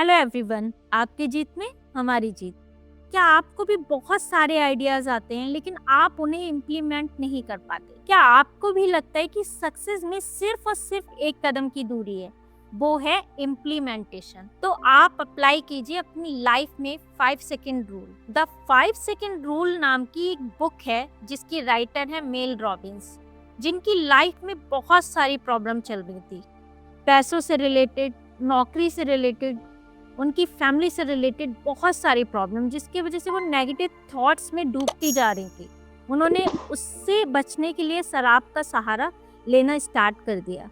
Hello everyone, आपकी जीत में हमारी जीत। क्या आपको भी बहुत सारे आइडियाज आते हैं लेकिन आप उन्हें इम्प्लीमेंट नहीं कर पाते? क्या आपको भी लगता है कि सक्सेस में सिर्फ और सिर्फ एक कदम की दूरी है, वो है इम्प्लीमेंटेशन? तो आप अप्लाई कीजिए अपनी लाइफ में 5 second rule. The 5 second rule नाम की एक बुक है जिसकी राइटर है मेल रॉबिन्स, जिनकी लाइफ में बहुत सारी प्रॉब्लम चल रही थी, पैसों से रिलेटेड, नौकरी से रिलेटेड, उनकी फैमिली से रिलेटेड बहुत सारी प्रॉब्लम, जिसकी वजह से वो नेगेटिव थॉट्स में डूबती जा रही थी। उन्होंने उससे बचने के लिए शराब का सहारा लेना स्टार्ट कर दिया।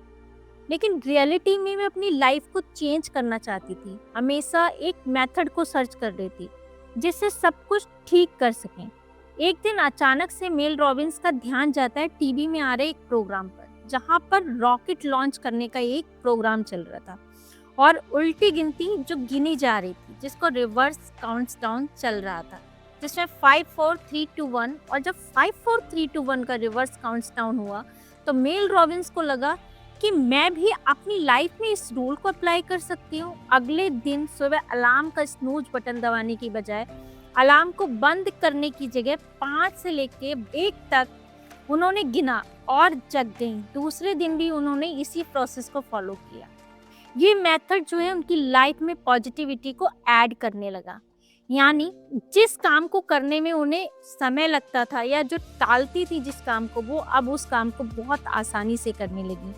लेकिन रियलिटी में मैं अपनी लाइफ को चेंज करना चाहती थी। हमेशा एक मेथड को सर्च कर रही थी जिससे सब कुछ ठीक कर सकें। एक दिन अचानक से मेल रॉबिन्स का ध्यान जाता है टीवी में आ रहे एक प्रोग्राम पर, जहाँ पर रॉकेट लॉन्च करने का एक प्रोग्राम चल रहा था और उल्टी गिनती जो गिनी जा रही थी, जिसको रिवर्स काउंटडाउन चल रहा था, जिसमें 5 4 3 2 1। और जब 5 4 3 2 1 का रिवर्स काउंटडाउन हुआ तो मेल रॉबिन्स को लगा कि मैं भी अपनी लाइफ में इस रूल को अप्लाई कर सकती हूँ। अगले दिन सुबह अलार्म का स्नूज बटन दबाने की बजाय अलार्म को बंद करने की जगह 5 से लेके 1 तक उन्होंने गिना और जग गई। दूसरे दिन भी उन्होंने इसी प्रोसेस को फॉलो किया। ये मेथड जो है उनकी लाइफ में पॉजिटिविटी को ऐड करने लगा। यानी जिस काम को करने में उन्हें समय लगता था या जो टालती थी जिस काम को, वो अब उस काम को बहुत आसानी से करने लगी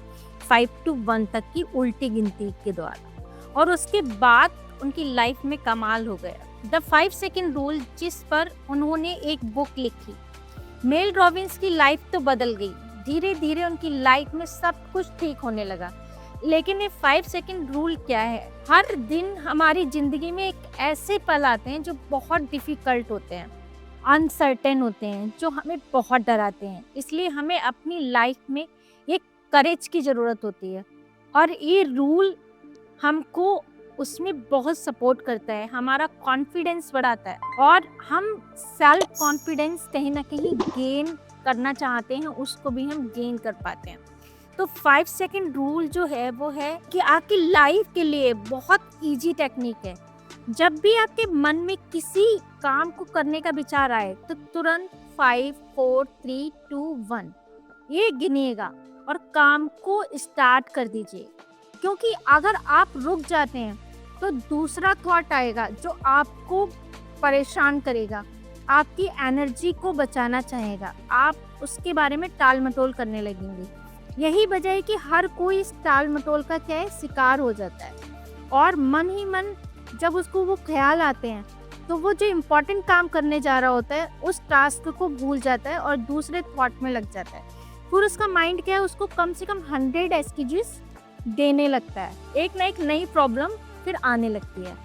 5 to 1 तक की उल्टी गिनती के द्वारा। और उसके बाद उनकी लाइफ में कमाल हो गया। द 5 सेकेंड रूल, जिस पर उन्होंने एक बुक लिखी। मेल रॉबिन्स की लाइफ तो बदल गई। धीरे धीरे उनकी लाइफ में सब कुछ ठीक होने लगा। लेकिन ये 5 सेकेंड रूल क्या है? हर दिन हमारी जिंदगी में एक ऐसे पल आते हैं जो बहुत डिफिकल्ट होते हैं, अनसर्टेन होते हैं, जो हमें बहुत डराते हैं। इसलिए हमें अपनी लाइफ में एक करेज की ज़रूरत होती है और ये रूल हमको उसमें बहुत सपोर्ट करता है, हमारा कॉन्फिडेंस बढ़ाता है और हम सेल्फ कॉन्फिडेंस कहीं ना कहीं गेन करना चाहते हैं, उसको भी हम गेन कर पाते हैं। तो 5 सेकेंड रूल जो है वो है कि आपकी लाइफ के लिए बहुत इजी टेक्निक है। जब भी आपके मन में किसी काम को करने का विचार आए तो तुरंत 5 4 3 2 1 ये गिनिएगा और काम को स्टार्ट कर दीजिए। क्योंकि अगर आप रुक जाते हैं तो दूसरा थॉट आएगा जो आपको परेशान करेगा, आपकी एनर्जी को बचाना चाहेगा, आप उसके बारे में टाल मटोल करने लगेंगे। यही वजह है कि हर कोई इस टाल मटोल का क्या है, शिकार हो जाता है और मन ही मन जब उसको वो ख्याल आते हैं तो वो जो इम्पोर्टेंट काम करने जा रहा होता है उस टास्क को भूल जाता है और दूसरे थॉट में लग जाता है। फिर उसका माइंड क्या है, उसको कम से कम 100 एक्सक्यूजेस देने लगता है। एक ना एक नई प्रॉब्लम फिर आने लगती है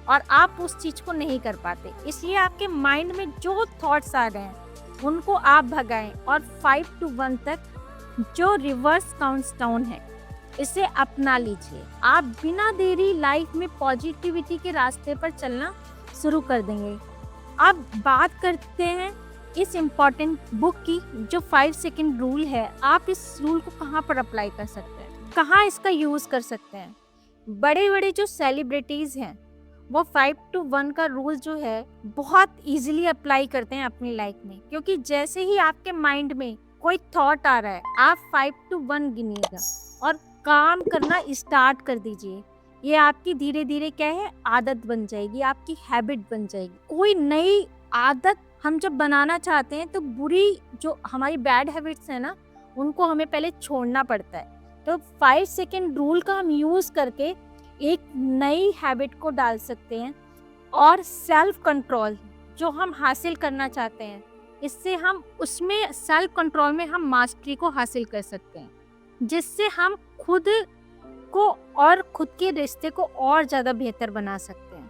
और आप उस चीज़ को नहीं कर पाते। इसलिए आपके माइंड में जो थॉट्स आ रहे हैं उनको आप भगाएं और 5 to 1 तक जो रिवर्स काउंटडाउन है इसे अपना लीजिए। आप बिना देरी लाइफ में पॉजिटिविटी के रास्ते पर चलना शुरू कर देंगे। अब बात करते हैं इस इम्पॉर्टेंट बुक की जो 5 सेकेंड रूल है। आप इस रूल को कहाँ पर अप्लाई कर सकते हैं, कहाँ इसका यूज़ कर सकते हैं? बड़े बड़े जो सेलिब्रिटीज़ हैं वो 5 to 1 का रूल जो है बहुत ईजिली अप्लाई करते हैं अपनी लाइफ में। क्योंकि जैसे ही आपके माइंड में कोई थॉट आ रहा है, आप 5 to 1 गिनिएगा और काम करना स्टार्ट कर दीजिए। ये आपकी धीरे धीरे क्या है, आदत बन जाएगी, आपकी हैबिट बन जाएगी। कोई नई आदत हम जब बनाना चाहते हैं तो बुरी जो हमारी बैड हैबिट्स हैं ना, उनको हमें पहले छोड़ना पड़ता है। तो 5 सेकेंड रूल का हम यूज़ करके एक नई हैबिट को डाल सकते हैं और सेल्फ कंट्रोल जो हम हासिल करना चाहते हैं, इससे हम उसमें सेल्फ कंट्रोल में हम मास्टरी को हासिल कर सकते हैं, जिससे हम खुद को और खुद के रिश्ते को और ज़्यादा बेहतर बना सकते हैं।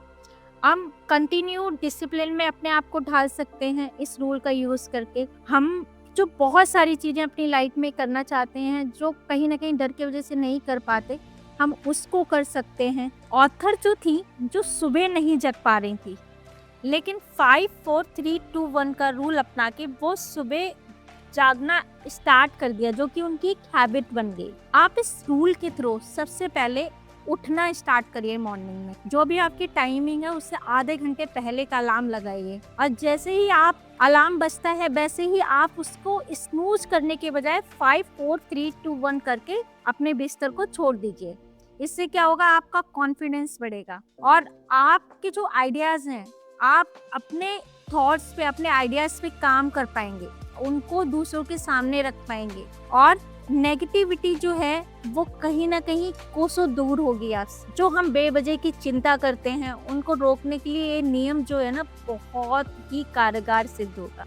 हम कंटिन्यू डिसिप्लिन में अपने आप को ढाल सकते हैं इस रूल का यूज़ करके। हम जो बहुत सारी चीज़ें अपनी लाइफ में करना चाहते हैं जो कहीं ना कहीं डर की वजह से नहीं कर पाते, हम उसको कर सकते हैं। ऑथर जो थी, जो सुबह नहीं जग पा रही थी, लेकिन 5 4 3 2 1 का रूल अपना के वो सुबह जागना स्टार्ट कर दिया, जो कि उनकी एक हैबिट बन गई। आप इस रूल के थ्रू सबसे पहले उठना स्टार्ट करिए मॉर्निंग में। जो भी आपकी टाइमिंग है उससे आधे घंटे पहले का अलार्म लगाइए, और जैसे ही आप अलार्म बजता है वैसे ही आप उसको स्नूज करने के बजाय 5 4 3 2 1 करके अपने बिस्तर को छोड़ दीजिए। इससे क्या होगा, आपका कॉन्फिडेंस बढ़ेगा और आपके जो आइडियाज हैं, आप अपने थॉट्स पे, अपने आइडियाज पे काम कर पाएंगे, उनको दूसरों के सामने रख पाएंगे, और नेगेटिविटी जो है वो कहीं ना कहीं कोसों दूर होगी आपसे। जो हम बेवजह की चिंता करते हैं उनको रोकने के लिए ये नियम जो है ना बहुत ही कारगर सिद्ध होगा,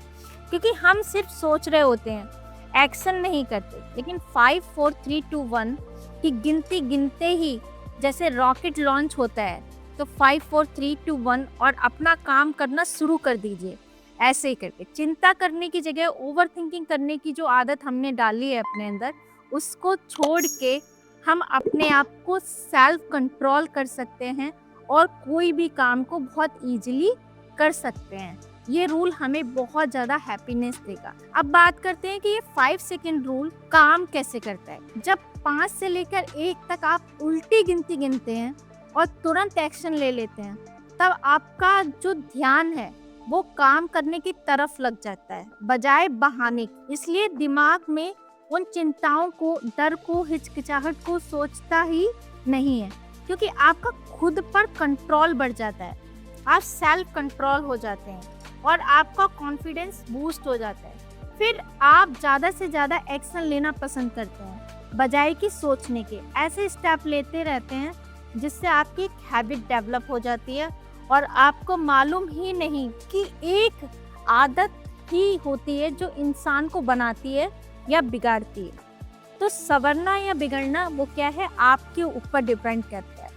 क्योंकि हम सिर्फ सोच रहे होते हैं, एक्शन नहीं करते। लेकिन 5 4 3 2 1 की गिनती गिनते ही जैसे रॉकेट लॉन्च होता है, तो 5 4 3 2 1 और अपना काम करना शुरू कर दीजिए। ऐसे ही करके चिंता करने की जगह ओवर थिंकिंग करने की जो आदत हमने डाली है अपने अंदर, उसको छोड़ के हम अपने आप को सेल्फ कंट्रोल कर सकते हैं और कोई भी काम को बहुत इजीली कर सकते हैं। ये रूल हमें बहुत ज़्यादा हैप्पीनेस देगा। अब बात करते हैं कि ये 5 सेकेंड रूल काम कैसे करता है। जब 5 से लेकर 1 तक आप उल्टी गिनती गिनते हैं और तुरंत एक्शन ले लेते हैं, तब आपका जो ध्यान है वो काम करने की तरफ लग जाता है बजाय बहाने की। इसलिए दिमाग में उन चिंताओं को, डर को, हिचकिचाहट को सोचता ही नहीं है, क्योंकि आपका खुद पर कंट्रोल बढ़ जाता है। आप सेल्फ कंट्रोल हो जाते हैं और आपका कॉन्फिडेंस बूस्ट हो जाता है। फिर आप ज़्यादा से ज़्यादा एक्शन लेना पसंद करते हैं बजाय कि सोचने के। ऐसे स्टेप लेते रहते हैं जिससे आपकी एक हैबिट डेवलप हो जाती है और आपको मालूम ही नहीं कि एक आदत ही होती है जो इंसान को बनाती है या बिगाड़ती है। तो संवरना या बिगड़ना वो क्या है, आपके ऊपर डिपेंड करता है।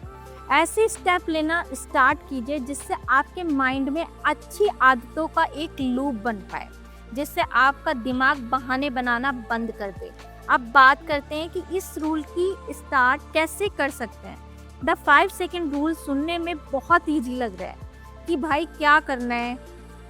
ऐसे स्टेप लेना स्टार्ट कीजिए जिससे आपके माइंड में अच्छी आदतों का एक लूप बन पाए, जिससे आपका दिमाग बहाने बनाना बंद कर दे। अब बात करते हैं कि इस रूल की स्टार्ट कैसे कर सकते हैं। द 5 सेकेंड रूल सुनने में बहुत ईजी लग रहा है कि भाई क्या करना है,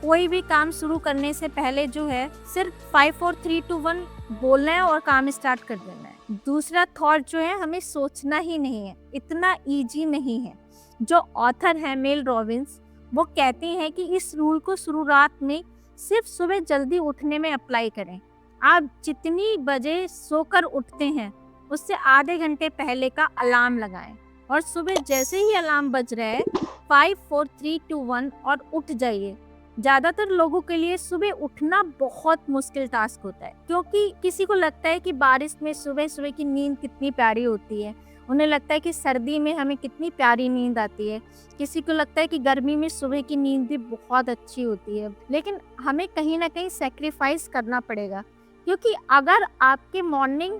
कोई भी काम शुरू करने से पहले जो है सिर्फ 5 4 3 2 1 बोलना है और काम स्टार्ट कर देना है। दूसरा थॉट जो है, हमें सोचना ही नहीं है, इतना ईजी नहीं है। जो ऑथर है मेल रॉबिन्स, वो कहती हैं कि इस रूल को शुरुआत में सिर्फ सुबह जल्दी उठने में अप्लाई करें। आप जितनी बजे सोकर उठते हैं उससे आधे घंटे पहले का अलार्म लगाएं और सुबह जैसे ही अलार्म बज रहा है 5 4 3 2 1 और उठ जाइए। ज़्यादातर लोगों के लिए सुबह उठना बहुत मुश्किल टास्क होता है, क्योंकि किसी को लगता है कि बारिश में सुबह सुबह की नींद कितनी प्यारी होती है, उन्हें लगता है कि सर्दी में हमें कितनी प्यारी नींद आती है, किसी को लगता है कि गर्मी में सुबह की नींद भी बहुत अच्छी होती है। लेकिन हमें कहीं ना कहीं सेक्रीफाइस करना पड़ेगा, क्योंकि अगर आपके मॉर्निंग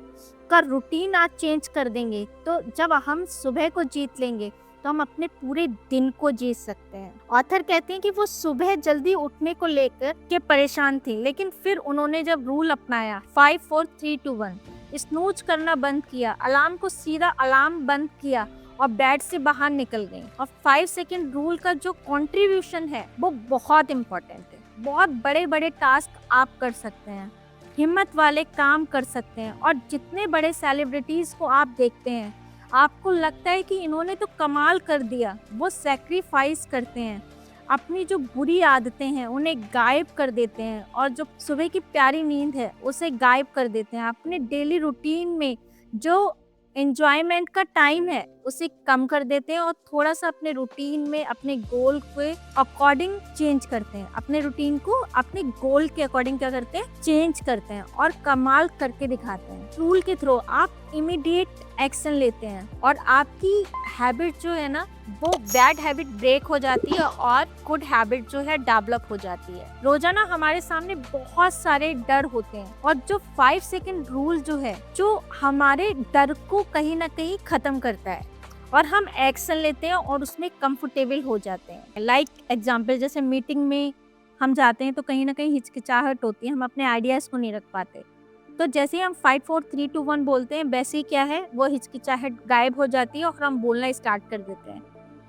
का रूटीन आज चेंज कर देंगे तो जब हम सुबह को जीत लेंगे तो हम अपने पूरे दिन को जीत सकते हैं। ऑथर कहते हैं कि वो सुबह जल्दी उठने को लेकर के परेशान थी, लेकिन फिर उन्होंने जब रूल अपनाया 5 4 3 2 1, स्नूज करना बंद किया, अलार्म को सीधा अलार्म बंद किया और बेड से बाहर निकल गई। और 5 सेकेंड रूल का जो कंट्रीब्यूशन है वो बहुत इम्पोर्टेंट है। बहुत बड़े बड़े टास्क आप कर सकते हैं, हिम्मत वाले काम कर सकते हैं, और जितने बड़े सेलिब्रिटीज को आप देखते हैं आपको लगता है कि इन्होंने तो कमाल कर दिया, वो सैक्रिफाइस करते हैं, अपनी जो बुरी आदतें हैं उन्हें गायब कर देते हैं और जो सुबह की प्यारी नींद है उसे गायब कर देते हैं। अपने डेली रूटीन में जो एंजॉयमेंट का टाइम है उसे कम कर देते हैं और थोड़ा सा अपने रूटीन में अपने गोल के अकॉर्डिंग चेंज करते हैं। अपने रूटीन को अपने गोल के अकॉर्डिंग क्या करते हैं, चेंज करते हैं और कमाल करके दिखाते हैं। रूल के थ्रू आप इमीडिएट एक्शन लेते हैं और आपकी हैबिट जो है ना वो बैड हैबिट ब्रेक हो जाती है और गुड हैबिट जो है डेवलप हो जाती है। रोजाना हमारे सामने बहुत सारे डर होते हैं और जो 5 सेकेंड रूल जो है जो हमारे डर को कहीं ना कहीं खत्म करता है और हम एक्शन लेते हैं और उसमें कंफर्टेबल हो जाते हैं। लाइक एग्जाम्पल, जैसे मीटिंग में हम जाते हैं तो कहीं ना कहीं हिचकिचाहट होती है, हम अपने आइडियाज़ को नहीं रख पाते। तो जैसे ही हम 5 4 3 2 1 बोलते हैं वैसे ही क्या है वो हिचकिचाहट गायब हो जाती है और हम बोलना स्टार्ट कर देते हैं।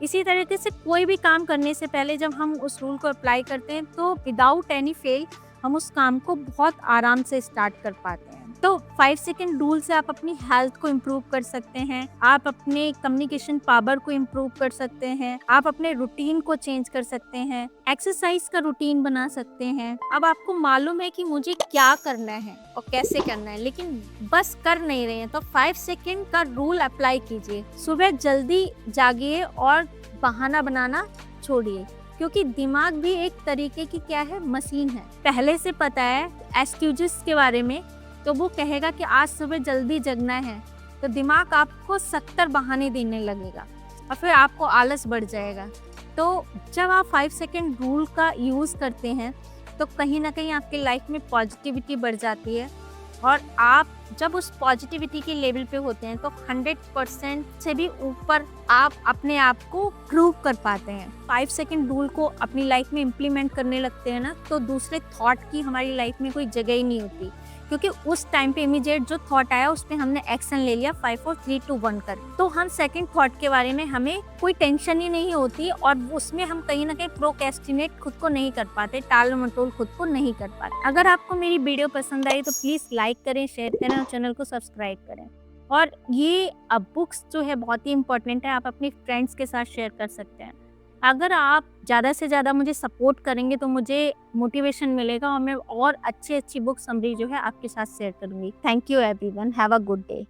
इसी तरीके से कोई भी काम करने से पहले जब हम उस रूल को अप्लाई करते हैं तो विदाउट एनी फेल हम उस काम को बहुत आराम से स्टार्ट कर पाते हैं। तो 5 सेकंड रूल से आप अपनी हेल्थ को इम्प्रूव कर सकते हैं, आप अपने कम्युनिकेशन पावर को इम्प्रूव कर सकते हैं, आप अपने रूटीन को चेंज कर सकते हैं, एक्सरसाइज का रूटीन बना सकते हैं। अब आपको मालूम है कि मुझे क्या करना है और कैसे करना है, लेकिन बस कर नहीं रहे हैं, तो 5 सेकंड का रूल अप्लाई कीजिए। सुबह जल्दी जागिए और बहाना बनाना छोड़िए, क्योंकि दिमाग भी एक तरीके की क्या है, मशीन है। पहले से पता है एस्ट्यूजिस के बारे में, तो वो कहेगा कि आज सुबह जल्दी जगना है, तो दिमाग आपको 70 बहाने देने लगेगा और फिर आपको आलस बढ़ जाएगा। तो जब आप 5 सेकंड रूल का यूज़ करते हैं तो कहीं ना कहीं आपकी लाइफ में पॉजिटिविटी बढ़ जाती है, और आप जब उस पॉजिटिविटी के लेवल पे होते हैं तो 100% से भी ऊपर आप अपने आप को प्रूव कर पाते हैं। 5 सेकंड रूल को अपनी लाइफ में इम्प्लीमेंट करने लगते हैं ना, तो दूसरे थॉट की हमारी लाइफ में कोई जगह ही नहीं होती, क्योंकि उस टाइम पे इमीडिएट जो थॉट आया उस पे हमने एक्शन ले लिया 5 4 3 2 1 कर। तो हम सेकंड थॉट के बारे में हमें कोई टेंशन ही नहीं होती, और उसमें हम कहीं ना कहीं प्रोक्रेस्टिनेट खुद को नहीं कर पाते, टाल मटोल खुद को नहीं कर पाते। अगर आपको मेरी वीडियो पसंद आई तो प्लीज़ लाइक करें, शेयर करें और चैनल को सब्सक्राइब करें। और ये बुक्स जो है बहुत ही इंपॉर्टेंट है, आप अपने फ्रेंड्स के साथ शेयर कर सकते हैं। अगर आप ज़्यादा से ज़्यादा मुझे सपोर्ट करेंगे तो मुझे मोटिवेशन मिलेगा और मैं और अच्छी बुक समरी जो है आपके साथ शेयर करूँगी। Thank you everyone, have a good day.